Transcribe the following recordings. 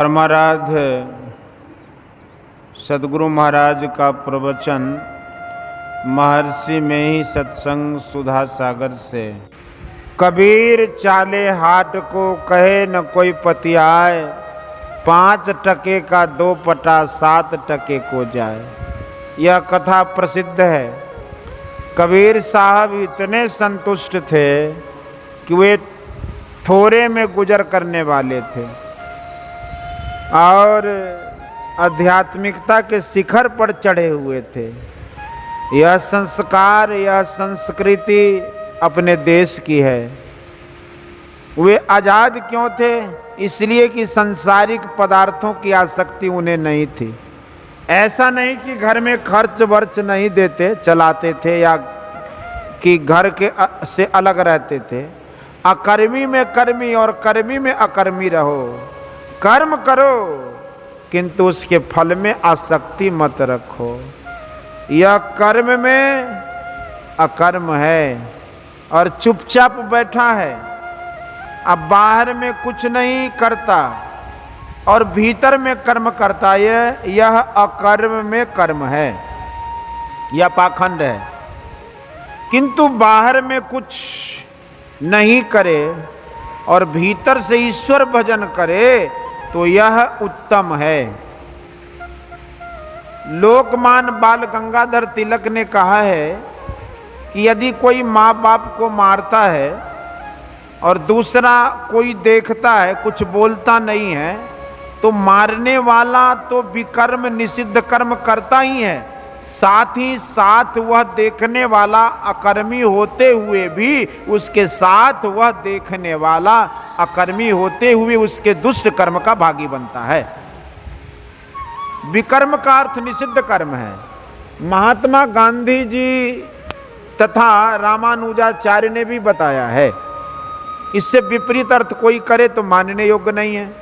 परमाराध्य सदगुरु महाराज का प्रवचन महर्षि में ही सत्संग सुधा सागर से। कबीर चाले हाट को कहे न कोई पतियाए, 5 टके का 2 पटा 7 टके को जाए। यह कथा प्रसिद्ध है। कबीर साहब इतने संतुष्ट थे कि वे थोड़े में गुजर करने वाले थे और आध्यात्मिकता के शिखर पर चढ़े हुए थे। यह संस्कार, यह संस्कृति अपने देश की है। वे आजाद क्यों थे? इसलिए कि सांसारिक पदार्थों की आसक्ति उन्हें नहीं थी। ऐसा नहीं कि घर में खर्च वर्च नहीं देते, चलाते थे, या कि घर के से अलग रहते थे। अकर्मी में कर्मी और कर्मी में अकर्मी रहो। कर्म करो किंतु उसके फल में आसक्ति मत रखो। यह कर्म में अकर्म है और चुपचाप बैठा है। अब बाहर में कुछ नहीं करता और भीतर में कर्म करता है, यह अकर्म में कर्म है, यह पाखंड है। किंतु बाहर में कुछ नहीं करे और भीतर से ईश्वर भजन करे तो यह उत्तम है। लोकमान बाल गंगाधर तिलक ने कहा है कि यदि कोई माँ बाप को मारता है और दूसरा कोई देखता है, कुछ बोलता नहीं है, तो मारने वाला तो विकर्म निषिद्ध कर्म करता ही है, साथ ही साथ वह देखने वाला अकर्मी होते हुए भी उसके साथ वह देखने वाला अकर्मी होते हुए उसके दुष्ट कर्म का भागी बनता है। विकर्म का अर्थ निषिद्ध कर्म है। महात्मा गांधी जी तथा रामानुजाचार्य ने भी बताया है। इससे विपरीत अर्थ कोई करे तो मानने योग्य नहीं है।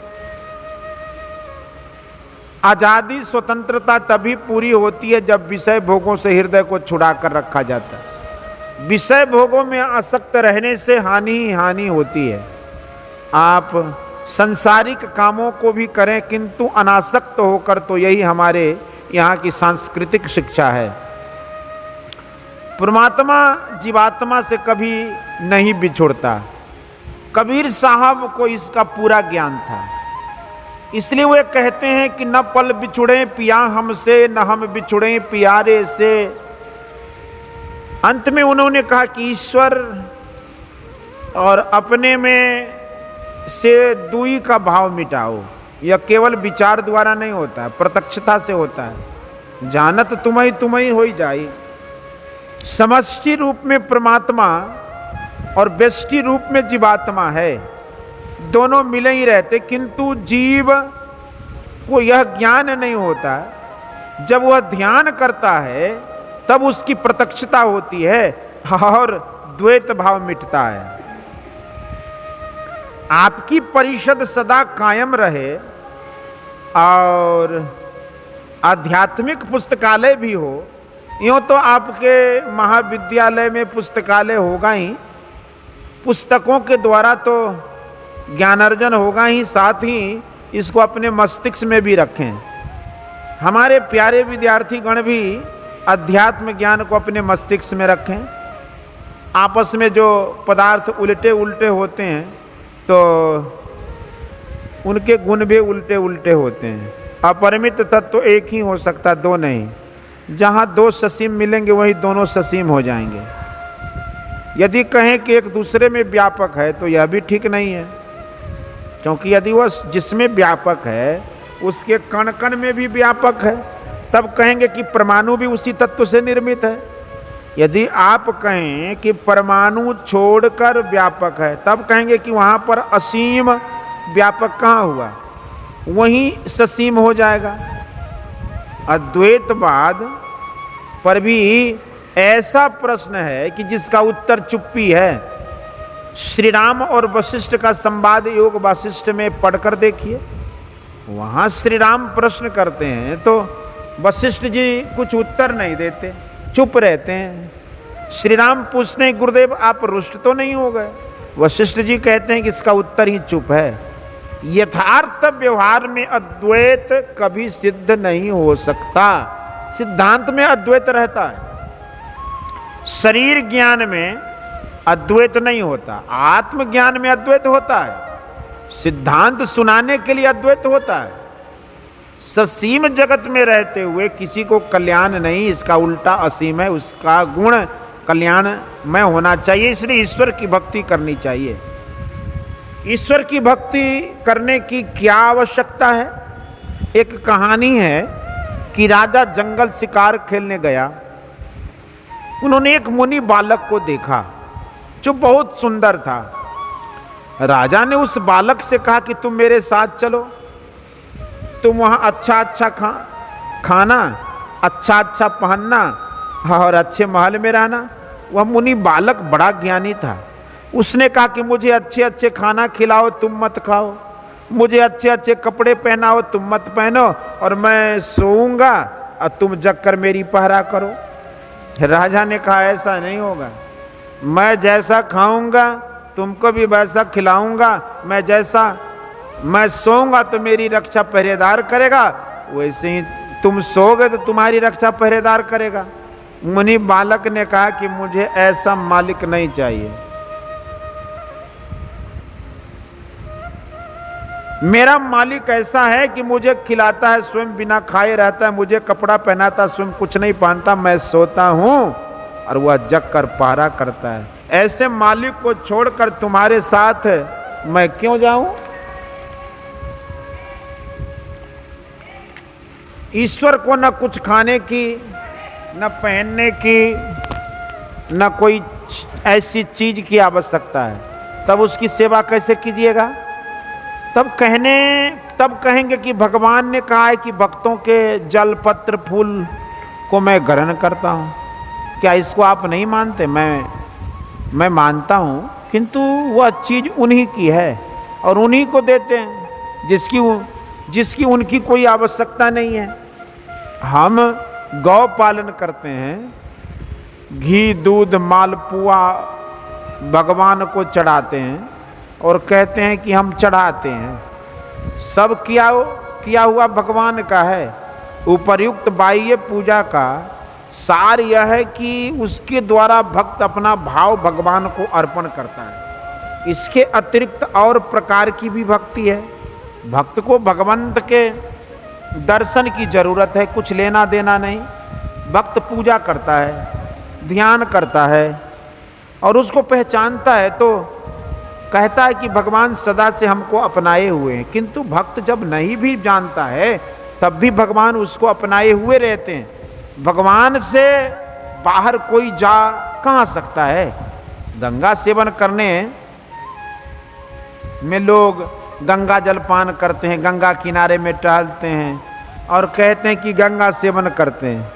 आजादी स्वतंत्रता तभी पूरी होती है जब विषय भोगों से हृदय को छुड़ा कर रखा जाता है। विषय भोगों में आसक्त रहने से हानि ही हानि होती है। आप संसारिक कामों को भी करें किंतु अनासक्त होकर, तो यही हमारे यहाँ की सांस्कृतिक शिक्षा है। परमात्मा जीवात्मा से कभी नहीं बिछुड़ता। कबीर साहब को इसका पूरा ज्ञान था। इसलिए वे कहते हैं कि न पल बिछुड़े पिया हमसे, न हम बिछुड़े पियारे से। अंत में उन्होंने कहा कि ईश्वर और अपने में से दुई का भाव मिटाओ। यह केवल विचार द्वारा नहीं होता है, प्रत्यक्षता से होता है। जानत तुम्हें होई जाई। समष्टि रूप में परमात्मा और व्यष्टि रूप में जीवात्मा है, दोनों मिले ही रहते, किंतु जीव को यह ज्ञान नहीं होता। जब वह ध्यान करता है तब उसकी प्रत्यक्षता होती है और द्वैत भाव मिटता है। आपकी परिषद सदा कायम रहे और आध्यात्मिक पुस्तकालय भी हो। यूं तो आपके महाविद्यालय में पुस्तकालय होगा ही, पुस्तकों के द्वारा तो ज्ञानार्जन होगा ही, साथ ही इसको अपने मस्तिष्क में भी रखें। हमारे प्यारे विद्यार्थी गण भी अध्यात्म ज्ञान को अपने मस्तिष्क में रखें। आपस में जो पदार्थ उल्टे उल्टे होते हैं तो उनके गुण भी उल्टे उल्टे होते हैं। अपरिमित तत्व एक ही हो सकता, 2 नहीं। जहाँ 2 ससीम मिलेंगे वही दोनों ससीम हो जाएंगे। यदि कहें कि एक दूसरे में व्यापक है तो यह भी ठीक नहीं है, क्योंकि यदि वह जिसमें व्यापक है उसके कण कण में भी व्यापक है, तब कहेंगे कि परमाणु भी उसी तत्व से निर्मित है। यदि आप कहें कि परमाणु छोड़कर व्यापक है, तब कहेंगे कि वहाँ पर असीम व्यापक कहाँ हुआ, वहीं ससीम हो जाएगा। अद्वैतवाद पर भी ऐसा प्रश्न है कि जिसका उत्तर चुप्पी है। श्री राम और वशिष्ठ का संवाद योग वासिष्ठ में पढ़कर देखिए। वहां श्री राम प्रश्न करते हैं तो वशिष्ठ जी कुछ उत्तर नहीं देते, चुप रहते हैं। श्री राम पूछते हैं गुरुदेव आप रुष्ट तो नहीं हो गए? वशिष्ठ जी कहते हैं कि इसका उत्तर ही चुप है। यथार्थ व्यवहार में अद्वैत कभी सिद्ध नहीं हो सकता। सिद्धांत में अद्वैत रहता है, शरीर ज्ञान में अद्वैत नहीं होता, आत्मज्ञान में अद्वैत होता है। सिद्धांत सुनाने के लिए अद्वैत होता है। ससीम जगत में रहते हुए किसी को कल्याण नहीं, इसका उल्टा असीम है, उसका गुण कल्याणमय होना चाहिए। इसलिए ईश्वर की भक्ति करनी चाहिए। ईश्वर की भक्ति करने की क्या आवश्यकता है? एक कहानी है कि राजा जंगल शिकार खेलने गया। उन्होंने एक मुनि बालक को देखा जो बहुत सुंदर था। राजा ने उस बालक से कहा कि तुम मेरे साथ चलो, तुम वहां अच्छा अच्छा खाना, अच्छा अच्छा पहनना और अच्छे महल में रहना। वह मुनि बालक बड़ा ज्ञानी था। उसने कहा कि मुझे अच्छे अच्छे खाना खिलाओ, तुम मत खाओ, मुझे अच्छे अच्छे कपड़े पहनाओ, तुम मत पहनो, और मैं सोऊंगा और तुम जगकर मेरी पहरा करो। राजा ने कहा ऐसा नहीं होगा, मैं जैसा खाऊंगा तुमको भी वैसा खिलाऊंगा, मैं सोऊंगा तो मेरी रक्षा पहरेदार करेगा, वैसे ही तुम सोओगे तो तुम्हारी रक्षा पहरेदार करेगा। मुनि बालक ने कहा कि मुझे ऐसा मालिक नहीं चाहिए, मेरा मालिक ऐसा है कि मुझे खिलाता है, स्वयं बिना खाए रहता है, मुझे कपड़ा पहनाता, स्वयं कुछ नहीं पहनता, मैं सोता हूं और वह जग कर पहरा करता है। ऐसे मालिक को छोड़कर तुम्हारे साथ मैं क्यों जाऊं? ईश्वर को न कुछ खाने की, न पहनने की, न कोई ऐसी चीज की आवश्यकता है, तब उसकी सेवा कैसे कीजिएगा? तब कहेंगे कि भगवान ने कहा है कि भक्तों के जल पत्र फूल को मैं ग्रहण करता हूं। क्या इसको आप नहीं मानते? मैं मानता हूं, किंतु वह चीज उन्हीं की है और उन्हीं को देते हैं जिसकी उनकी कोई आवश्यकता नहीं है। हम गौ पालन करते हैं, घी दूध मालपुआ भगवान को चढ़ाते हैं और कहते हैं कि हम चढ़ाते हैं। सब किया हुआ भगवान का है। उपर्युक्त बाह्य पूजा का सार यह है कि उसके द्वारा भक्त अपना भाव भगवान को अर्पण करता है। इसके अतिरिक्त और प्रकार की भी भक्ति है। भक्त को भगवंत के दर्शन की जरूरत है, कुछ लेना देना नहीं। भक्त पूजा करता है, ध्यान करता है और उसको पहचानता है तो कहता है कि भगवान सदा से हमको अपनाए हुए हैं। किंतु भक्त जब नहीं भी जानता है तब भी भगवान उसको अपनाए हुए रहते हैं। भगवान से बाहर कोई जा कहाँ सकता है? गंगा सेवन करने में लोग गंगा जल पान करते हैं, गंगा किनारे में टहलते हैं और कहते हैं कि गंगा सेवन करते हैं,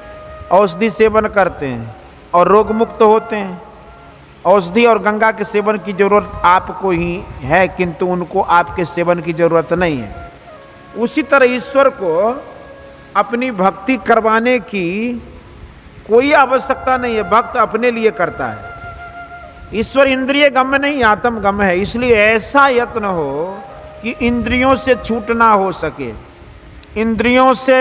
औषधि सेवन करते हैं और रोग मुक्त होते हैं। औषधि और गंगा के सेवन की जरूरत आपको ही है, किंतु उनको आपके सेवन की जरूरत नहीं है। उसी तरह ईश्वर को अपनी भक्ति करवाने की कोई आवश्यकता नहीं है, भक्त अपने लिए करता है। ईश्वर इंद्रिय गम्य नहीं, आत्म गम्य है। इसलिए ऐसा यत्न हो कि इंद्रियों से छूटना हो सके। इंद्रियों से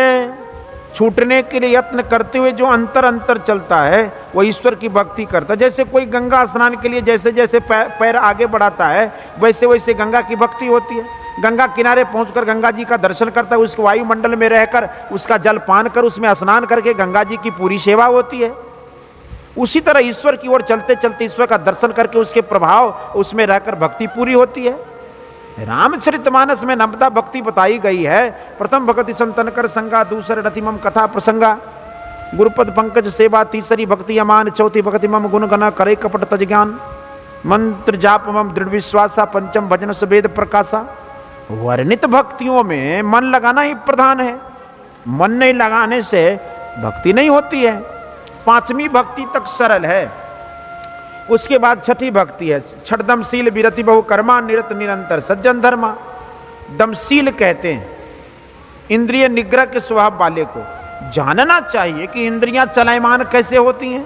छूटने के लिए यत्न करते हुए जो अंतर चलता है वो ईश्वर की भक्ति करता है। जैसे कोई गंगा स्नान के लिए जैसे जैसे पैर आगे बढ़ाता है वैसे वैसे गंगा की भक्ति होती है। गंगा किनारे पहुंचकर गंगा जी का दर्शन करता है, उसके वायुमंडल में रहकर उसका जल पान कर उसमें स्नान करके गंगा जी की पूरी सेवा होती है। उसी तरह ईश्वर की ओर चलते चलते ईश्वर का दर्शन करके उसके प्रभाव उसमें रहकर भक्ति पूरी होती है। रामचरितमानस में नवदा भक्ति बताई गई है। प्रथम भक्ति संतन कर संगा, दूसरे रतिमम कथा प्रसंगा, गुरुपद पंकज सेवा, तीसरी भक्ति अमान, चौथी भक्ति मम गुण गना, करे कपट तज ज्ञान, मंत्र जाप मम दृढ़ विश्वासा, पंचम भजन सुवेद प्रकाशा। वर्णित भक्तियों में मन लगाना ही प्रधान है। मन नहीं लगाने से भक्ति नहीं होती है। पांचवी भक्ति तक सरल है। उसके बाद छठी भक्ति है छठदमशील विरति बहु कर्मा निरत निरंतर सज्जन धर्मा। दमशील कहते हैं इंद्रिय निग्रह के स्वभाव वाले को। जानना चाहिए कि इंद्रियां चलायमान कैसे होती हैं।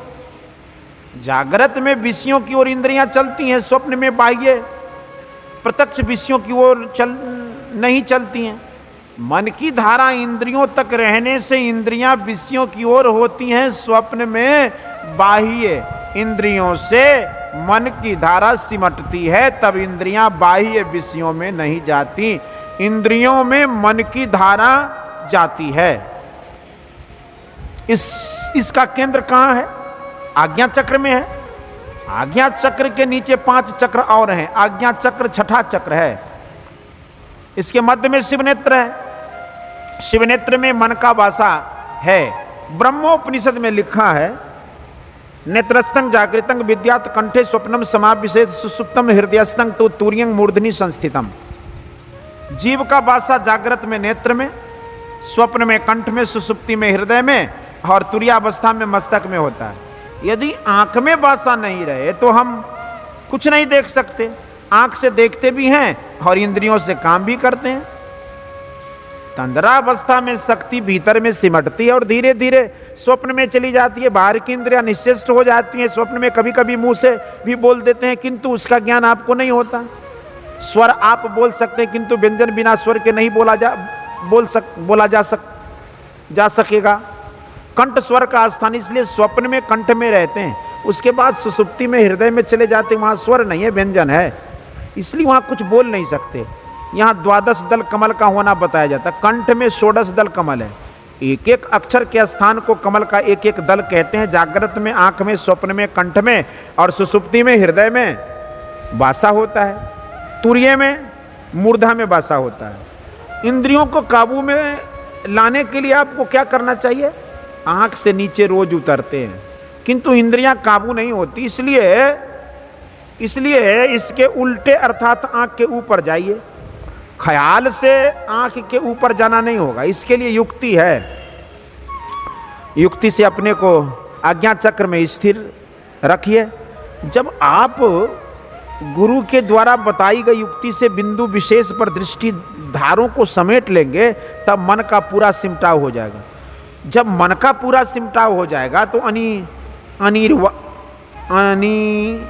जागृत में विषयों की ओर इंद्रियां चलती हैं, स्वप्न में बाह्य प्रत्यक्ष विषयों की ओर नहीं चलती हैं। मन की धारा इंद्रियों तक रहने से इंद्रियां विषयों की ओर होती हैं। स्वप्न में बाह्य इंद्रियों से मन की धारा सिमटती है, तब इंद्रियां बाह्य विषयों में नहीं जाती, इंद्रियों में मन की धारा जाती है। इसका केंद्र कहां है? आज्ञा चक्र में है। आज्ञा चक्र के नीचे 5 चक्र और हैं। आज्ञा चक्र छठा चक्र है। इसके मध्य में शिवनेत्र है। शिवनेत्र में मन का वासा है। ब्रह्मोपनिषद में लिखा है, नेत्रस्थं जागृतं विद्यात् कंठे स्वप्नम समाविशेत सुसुप्तम हृदयस्थं तो तुर्यं मूर्धनि संस्थितम। जीव का वासा जागृत में नेत्र में, स्वप्न में कंठ में, सुसुप्ति में हृदय में और तुर्यावस्था में मस्तक में होता है। यदि आंख में वासा नहीं रहे तो हम कुछ नहीं देख सकते। आंख से देखते भी हैं और इंद्रियों से काम भी करते हैं। तंद्रावस्था में शक्ति भीतर में सिमटती है और धीरे धीरे स्वप्न में चली जाती है। बाहर की इंद्रियां निश्चेष्ट हो जाती हैं। स्वप्न में कभी कभी मुंह से भी बोल देते हैं, किंतु उसका ज्ञान आपको नहीं होता। स्वर आप बोल सकते हैं, किंतु व्यंजन बिना स्वर के नहीं बोला जा सकेगा। कंठ स्वर का स्थान, इसलिए स्वप्न में कंठ में रहते हैं। उसके बाद सुसुप्ति में हृदय में चले जाते हैं, वहां स्वर नहीं है, व्यंजन है, इसलिए वहां कुछ बोल नहीं सकते। यहाँ 12 दल कमल का होना बताया जाता है। कंठ में 16 दल कमल है। एक एक अक्षर के स्थान को कमल का एक एक दल कहते हैं। जागृत में आंख में, स्वप्न में कंठ में और सुसुप्ति में हृदय में वासा होता है। तुर्य में मूर्धा में वासा होता है। इंद्रियों को काबू में लाने के लिए आपको क्या करना चाहिए? आंख से नीचे रोज उतरते हैं, किंतु इंद्रियां काबू नहीं होती। इसलिए इसके उल्टे अर्थात आंख के ऊपर जाइए। ख्याल से आंख के ऊपर जाना नहीं होगा। इसके लिए युक्ति है। युक्ति से अपने को आज्ञा चक्र में स्थिर रखिए। जब आप गुरु के द्वारा बताई गई युक्ति से बिंदु विशेष पर दृष्टि धारों को समेट लेंगे, तब मन का पूरा सिमटाव हो जाएगा। जब मन का पूरा सिमटाव हो जाएगा तो अनिवार्य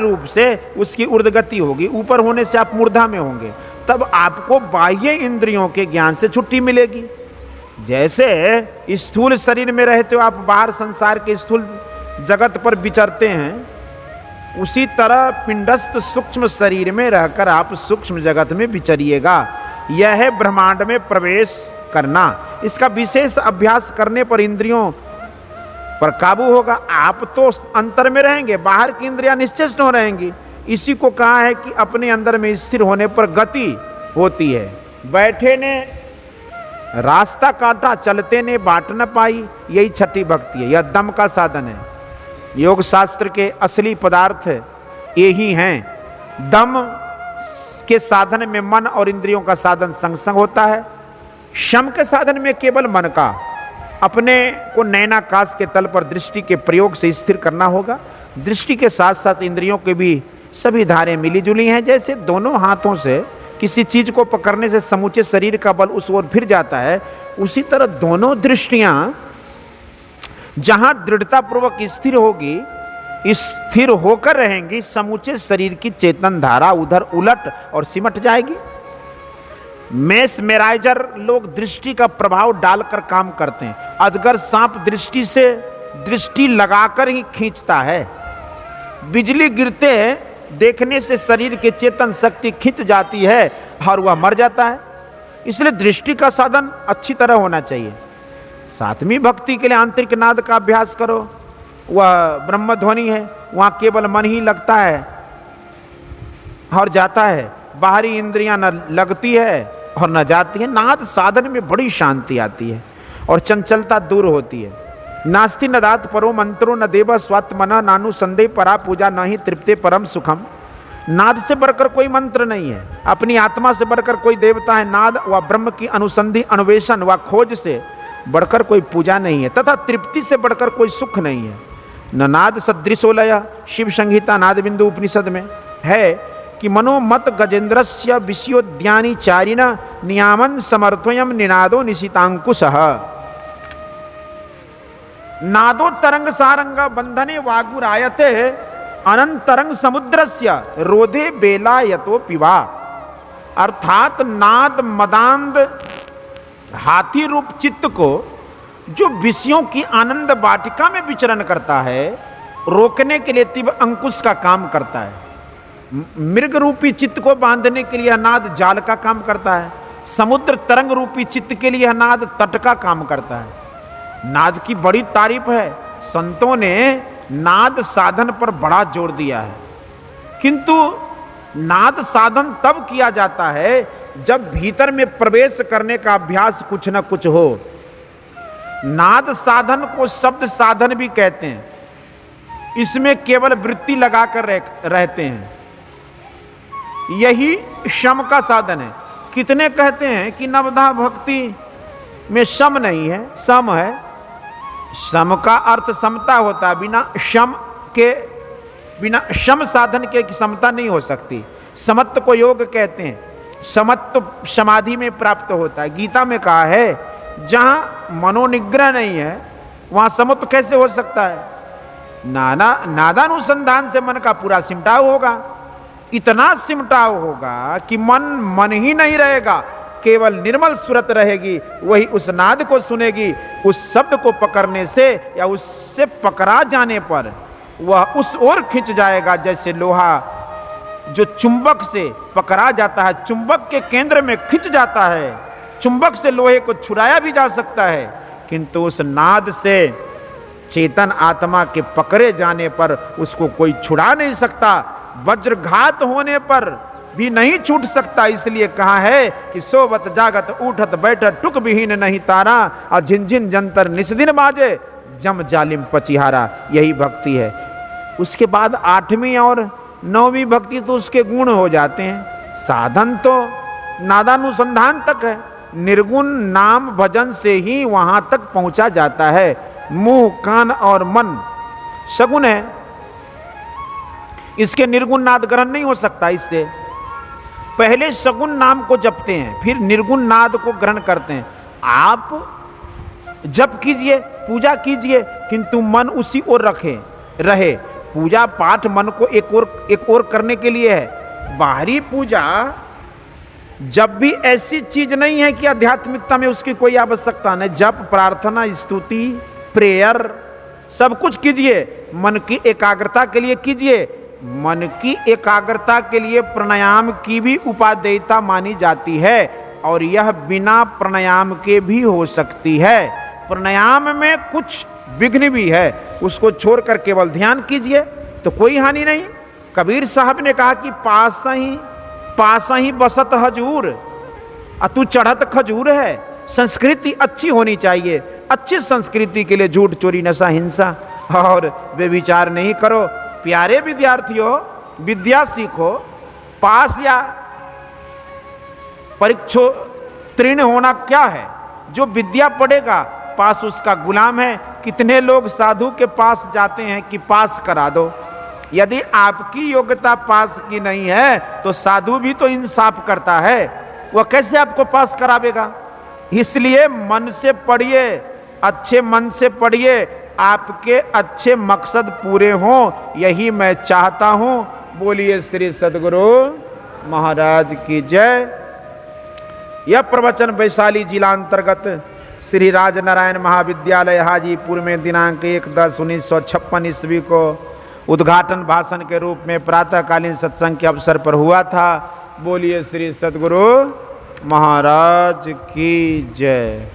रूप से उसकी ऊर्ध्वगति होगी। ऊपर होने से आप मूर्धा में होंगे, तब आपको बाह्य इंद्रियों के ज्ञान से छुट्टी मिलेगी। जैसे स्थूल शरीर में रहते हो आप, बाहर संसार के स्थूल जगत पर विचरते हैं, उसी तरह पिंडस्थ सूक्ष्म शरीर में रहकर आप सूक्ष्म जगत में विचरिएगा। यह है ब्रह्मांड में प्रवेश करना। इसका विशेष अभ्यास करने पर इंद्रियों पर काबू होगा। आप तो अंतर में रहेंगे, बाहर की इंद्रियां निश्चेष्ट हो रहेंगी। इसी को कहा है कि अपने अंदर में स्थिर होने पर गति होती है। बैठे ने रास्ता काटा, चलते ने बाट न पाई, यही छठी भक्ति है। यह दम का साधन है। योग शास्त्र के असली पदार्थ यही हैं। दम के साधन में मन और इंद्रियों का साधन संग संग होता है। शम के साधन में केवल मन का अपने को नैनाकाश के तल पर दृष्टि के प्रयोग से स्थिर करना होगा। दृष्टि के साथ साथ इंद्रियों के भी सभी धारें मिली जुली हैं। जैसे दोनों हाथों से किसी चीज को पकड़ने से समूचे शरीर का बल उस ओर फिर जाता है, उसी तरह दोनों दृष्टियां जहां दृढ़ता पूर्वक स्थिर होगी, स्थिर होकर रहेंगी, समूचे शरीर की चेतन धारा उधर उलट और सिमट जाएगी। मेसमेराइजर लोग दृष्टि का प्रभाव डालकर काम करते हैं। अजगर सांप दृष्टि से दृष्टि लगाकर ही खींचता है। बिजली गिरते देखने से शरीर के चेतन शक्ति खिंच जाती है और वह मर जाता है। इसलिए दृष्टि का साधन अच्छी तरह होना चाहिए। सातवीं भक्ति के लिए आंतरिक नाद का अभ्यास करो। वह ब्रह्म ध्वनि है, वहां केवल मन ही लगता है और जाता है। बाहरी इंद्रियां न लगती है और न जाती है। नाद साधन में बड़ी शांति आती है और चंचलता दूर होती है। नास्ति नदात परो मंत्रो न देव स्वात्मना नानु संदेह परा पूजा न ही तृप्ते परम सुखम। नाद से बढ़कर कोई मंत्र नहीं है। अपनी आत्मा से बढ़कर कोई देवता है। नाद व ब्रह्म की अनुसंधि अन्वेषण व खोज से बढ़कर कोई पूजा नहीं है, तथा तृप्ति से बढ़कर कोई सुख नहीं है। न नाद सदृशोलय शिव संहिता नाद बिंदु उपनिषद में है कि मनोमत गजेंद्रस्य विषयोद्यानी चारिण नियामन समर्थोयम निनादो निशितांकुशः। नादो तरंग सारंग बंधने वागुरायते अनंतरंग समुद्रस्य रोधे बेलायतो पिवा। अर्थात नाद मदांध हाथी रूप चित्त को जो विषयों की आनंद वाटिका में विचरण करता है, रोकने के लिए तीव्र अंकुश का काम करता है। मृग रूपी चित्त को बांधने के लिए नाद जाल का काम करता है। समुद्र तरंग रूपी चित्त के लिए नाद तट का काम करता है। नाद की बड़ी तारीफ है। संतों ने नाद साधन पर बड़ा जोर दिया है, किंतु नाद साधन तब किया जाता है जब भीतर में प्रवेश करने का अभ्यास कुछ न कुछ हो। नाद साधन को शब्द साधन भी कहते हैं। इसमें केवल वृत्ति लगाकर रहते हैं, यही शम का साधन है। कितने कहते हैं कि नवधा भक्ति में शम नहीं है, सम है। सम का अर्थ समता होता है। बिना शम साधन के समता नहीं हो सकती। समत्व को योग कहते हैं। समत्व समाधि में प्राप्त होता है। गीता में कहा है जहां मनोनिग्रह नहीं है वहां समत्व कैसे हो सकता है। नादानुसंधान से मन का पूरा सिमटाव होगा। इतना सिमटाव होगा कि मन ही नहीं रहेगा, केवल निर्मल सुरत रहेगी। वही उस नाद को सुनेगी। उस शब्द को पकड़ने से या उससे पकड़ा जाने पर वह उस ओर खिंच जाएगा, जैसे लोहा जो चुंबक से पकड़ा जाता है, चुंबक के केंद्र में खिंच जाता है। चुंबक से लोहे को छुड़ाया भी जा सकता है, किंतु उस नाद से चेतन आत्मा के पकड़े जाने पर उसको कोई छुड़ा नहीं सकता। वज्रघात होने पर भी नहीं छूट सकता। इसलिए कहा है कि सोवत जागत उठत बैठत टुक विहीन नहीं तारा, और झिनझिन जंतर निस्दिन बाजे जम जालिम पचिहारा। यही भक्ति है। उसके बाद 8वीं और 9वीं भक्ति तो उसके गुण हो जाते हैं। साधन तो नादानुसंधान तक है। निर्गुण नाम भजन से ही वहां तक पहुंचा जाता है। मुंह कान और मन सगुण है। इसके निर्गुण नाद ग्रहण नहीं हो सकता। इससे पहले सगुण नाम को जपते हैं, फिर निर्गुण नाद को ग्रहण करते हैं। आप जप कीजिए, पूजा कीजिए, किंतु मन उसी ओर रहे। पूजा पाठ मन को एक और करने के लिए है। बाहरी पूजा जब भी ऐसी चीज नहीं है कि आध्यात्मिकता में उसकी कोई आवश्यकता नहीं। जप, प्रार्थना, स्तुति, प्रेयर सब कुछ कीजिए। मन की एकाग्रता के लिए कीजिए। मन की एकाग्रता के लिए प्राणायाम की भी उपादेयता मानी जाती है, और यह बिना प्राणायाम के भी हो सकती है। प्राणायाम में कुछ विघ्न भी है, उसको छोड़कर केवल ध्यान कीजिए तो कोई हानि नहीं। कबीर साहब ने कहा कि पास ही बसत हजूर, तू चढ़त खजूर है। संस्कृति अच्छी होनी चाहिए। अच्छी संस्कृति के लिए झूठ, चोरी, नशा, हिंसा और व्यभिचार नहीं करो। प्यारे विद्यार्थियों, विद्या सीखो। पास या परीक्षोत्तीर्ण होना क्या है? जो विद्या पढ़ेगा पास उसका गुलाम है। कितने लोग साधु के पास जाते हैं कि पास करा दो। यदि आपकी योग्यता पास की नहीं है तो साधु भी तो इंसाफ करता है, वह कैसे आपको पास करावेगा? इसलिए मन से पढ़िए, अच्छे मन से पढ़िए, आपके अच्छे मकसद पूरे हों, यही मैं चाहता हूं। बोलिए श्री सद्गुरु महाराज की जय। यह प्रवचन वैशाली जिला अंतर्गत श्री राजनारायण महाविद्यालय हाजीपुर में दिनांक 1/10/1956 ईस्वी को उद्घाटन भाषण के रूप में प्रातःकालीन सत्संग के अवसर पर हुआ था। बोलिए श्री सद्गुरु महाराज की जय।